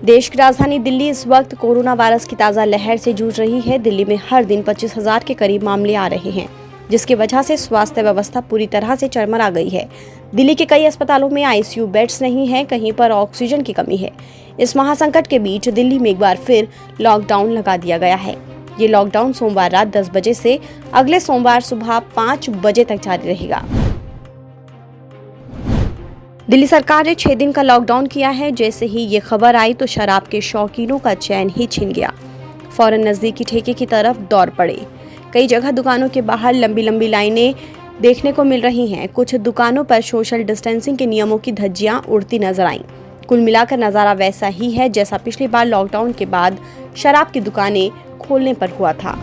देश की राजधानी दिल्ली इस वक्त कोरोना वायरस की ताज़ा लहर से जूझ रही है। दिल्ली में हर दिन 25,000 के करीब मामले आ रहे हैं, जिसकी वजह से स्वास्थ्य व्यवस्था पूरी तरह से चरमरा गई है। दिल्ली के कई अस्पतालों में आईसीयू बेड्स नहीं हैं, कहीं पर ऑक्सीजन की कमी है। इस महासंकट के बीच दिल्ली में एक बार फिर लॉकडाउन लगा दिया गया है। ये लॉकडाउन सोमवार रात 10 बजे से अगले सोमवार सुबह 5 बजे तक जारी रहेगा। दिल्ली सरकार ने 6 दिन का लॉकडाउन किया है। जैसे ही ये खबर आई तो शराब के शौकीनों का चैन ही छिन गया। फौरन नजदीकी ठेके की तरफ दौड़ पड़े। कई जगह दुकानों के बाहर लंबी लंबी लाइनें देखने को मिल रही हैं। कुछ दुकानों पर सोशल डिस्टेंसिंग के नियमों की धज्जियां उड़ती नजर आईं। कुल मिलाकर नज़ारा वैसा ही है जैसा पिछली बार लॉकडाउन के बाद शराब की दुकानें खोलने पर हुआ था।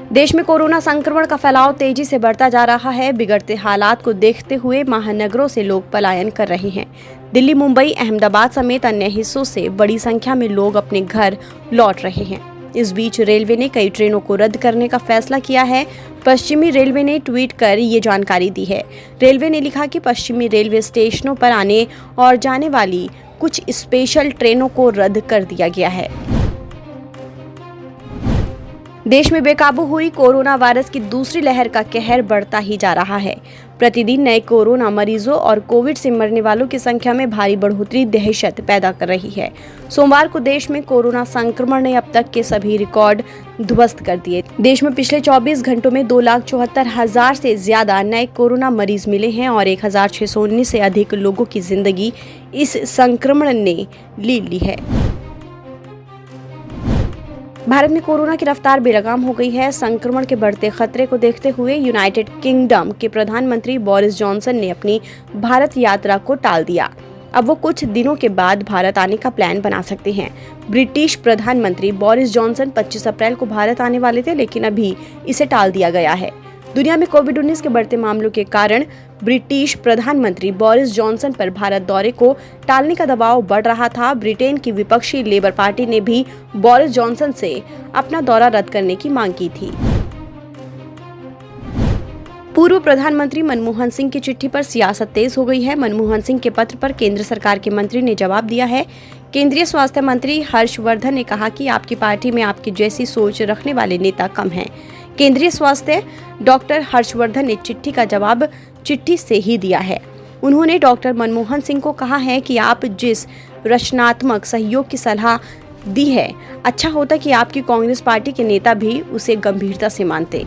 देश में कोरोना संक्रमण का फैलाव तेजी से बढ़ता जा रहा है। बिगड़ते हालात को देखते हुए महानगरों से लोग पलायन कर रहे हैं। दिल्ली, मुंबई, अहमदाबाद समेत अन्य हिस्सों से बड़ी संख्या में लोग अपने घर लौट रहे हैं। इस बीच रेलवे ने कई ट्रेनों को रद्द करने का फैसला किया है। पश्चिमी रेलवे ने ट्वीट कर ये जानकारी दी है। रेलवे ने लिखा कि पश्चिमी रेलवे स्टेशनों पर आने और जाने वाली कुछ स्पेशल ट्रेनों को रद्द कर दिया गया है। देश में बेकाबू हुई कोरोना वायरस की दूसरी लहर का कहर बढ़ता ही जा रहा है। प्रतिदिन नए कोरोना मरीजों और कोविड से मरने वालों की संख्या में भारी बढ़ोतरी दहशत पैदा कर रही है। सोमवार को देश में कोरोना संक्रमण ने अब तक के सभी रिकॉर्ड ध्वस्त कर दिए। देश में पिछले 24 घंटों में 2,74,000 से ज्यादा नए कोरोना मरीज मिले हैं और 1,619 से अधिक लोगों की जिंदगी इस संक्रमण ने ले ली है। भारत में कोरोना की रफ्तार बेलगाम हो गई है। संक्रमण के बढ़ते खतरे को देखते हुए यूनाइटेड किंगडम के प्रधानमंत्री बोरिस जॉनसन ने अपनी भारत यात्रा को टाल दिया। अब वो कुछ दिनों के बाद भारत आने का प्लान बना सकते हैं। ब्रिटिश प्रधानमंत्री बोरिस जॉनसन 25 अप्रैल को भारत आने वाले थे, लेकिन अभी इसे टाल दिया गया है। दुनिया में कोविड-19 के बढ़ते मामलों के कारण ब्रिटिश प्रधानमंत्री बोरिस जॉनसन पर भारत दौरे को टालने का दबाव बढ़ रहा था। ब्रिटेन की विपक्षी लेबर पार्टी ने भी बोरिस जॉनसन से अपना दौरा रद्द करने की मांग की थी। पूर्व प्रधानमंत्री मनमोहन सिंह की चिट्ठी पर सियासत तेज हो गई है। मनमोहन सिंह के पत्र पर केंद्र सरकार के मंत्री ने जवाब दिया है। केंद्रीय स्वास्थ्य मंत्री हर्षवर्धन ने कहा कि आपकी पार्टी में आपकी जैसी सोच रखने वाले नेता कम हैं। केंद्रीय स्वास्थ्य डॉक्टर हर्षवर्धन ने चिट्ठी का जवाब चिट्ठी से ही दिया है। उन्होंने डॉक्टर मनमोहन सिंह को कहा है कि आप जिस रचनात्मक सहयोग की सलाह दी है, अच्छा होता कि आपकी कांग्रेस पार्टी के नेता भी उसे गंभीरता से मानते।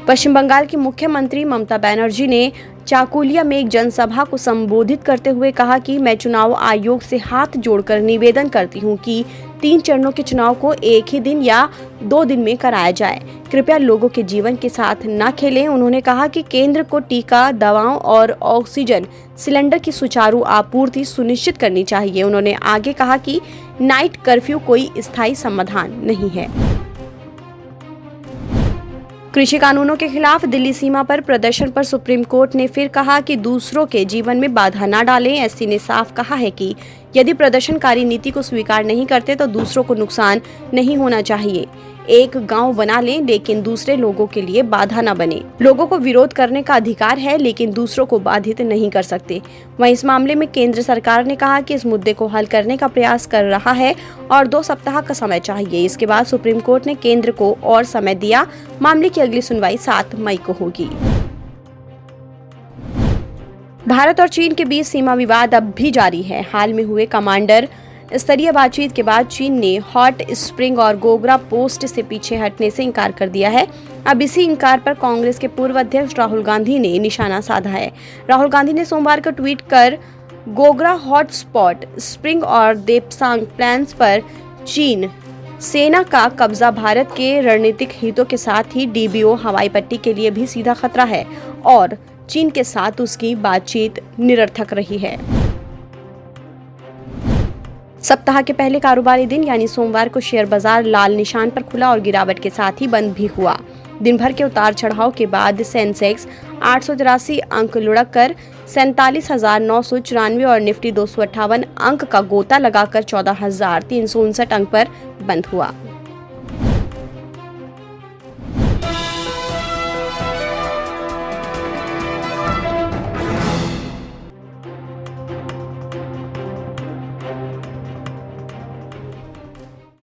पश्चिम बंगाल की मुख्यमंत्री ममता बनर्जी ने चाकुलिया में एक जनसभा को संबोधित करते हुए कहा कि मैं चुनाव आयोग से हाथ जोड़कर निवेदन करती हूं कि 3 चरणों के चुनाव को एक ही दिन या 2 दिन में कराया जाए। कृपया लोगों के जीवन के साथ न खेलें। उन्होंने कहा कि केंद्र को टीका, दवाओं और ऑक्सीजन सिलेंडर की सुचारू आपूर्ति सुनिश्चित करनी चाहिए। उन्होंने आगे कहा कि नाइट कर्फ्यू कोई स्थायी समाधान नहीं है। कृषि कानूनों के खिलाफ दिल्ली सीमा पर प्रदर्शन पर सुप्रीम कोर्ट ने फिर कहा कि दूसरों के जीवन में बाधा न डालें। एससी ने साफ कहा है कि यदि प्रदर्शनकारी नीति को स्वीकार नहीं करते तो दूसरों को नुकसान नहीं होना चाहिए। एक गांव बना लें, लेकिन दूसरे लोगों के लिए बाधा न बने। लोगों को विरोध करने का अधिकार है, लेकिन दूसरों को बाधित नहीं कर सकते। वहीं इस मामले में केंद्र सरकार ने कहा कि इस मुद्दे को हल करने का प्रयास कर रहा है और 2 सप्ताह का समय चाहिए। इसके बाद सुप्रीम कोर्ट ने केंद्र को और समय दिया। मामले की अगली सुनवाई 7 मई को होगी। भारत और चीन के बीच सीमा विवाद अब भी जारी है। हाल में हुए कमांडर स्तरीय बातचीत के बाद चीन ने हॉट स्प्रिंग और गोगरा पोस्ट से पीछे हटने से इनकार कर दिया है। अब इसी इनकार पर कांग्रेस के पूर्व अध्यक्ष राहुल गांधी ने निशाना साधा है। राहुल गांधी ने सोमवार को ट्वीट कर गोगरा हॉटस्पॉट, स्प्रिंग और देपसांग प्लान्स पर चीन सेना का कब्जा भारत के रणनीतिक हितों के साथ ही डीबीओ हवाई पट्टी के लिए भी सीधा खतरा है और चीन के साथ उसकी बातचीत निरर्थक रही है। सप्ताह के पहले कारोबारी दिन यानी सोमवार को शेयर बाजार लाल निशान पर खुला और गिरावट के साथ ही बंद भी हुआ। दिन भर के उतार चढ़ाव के बाद सेंसेक्स 883 अंक लुढ़क कर 47,994 और निफ्टी 258 अंक का गोता लगाकर 14,359 अंक पर बंद हुआ।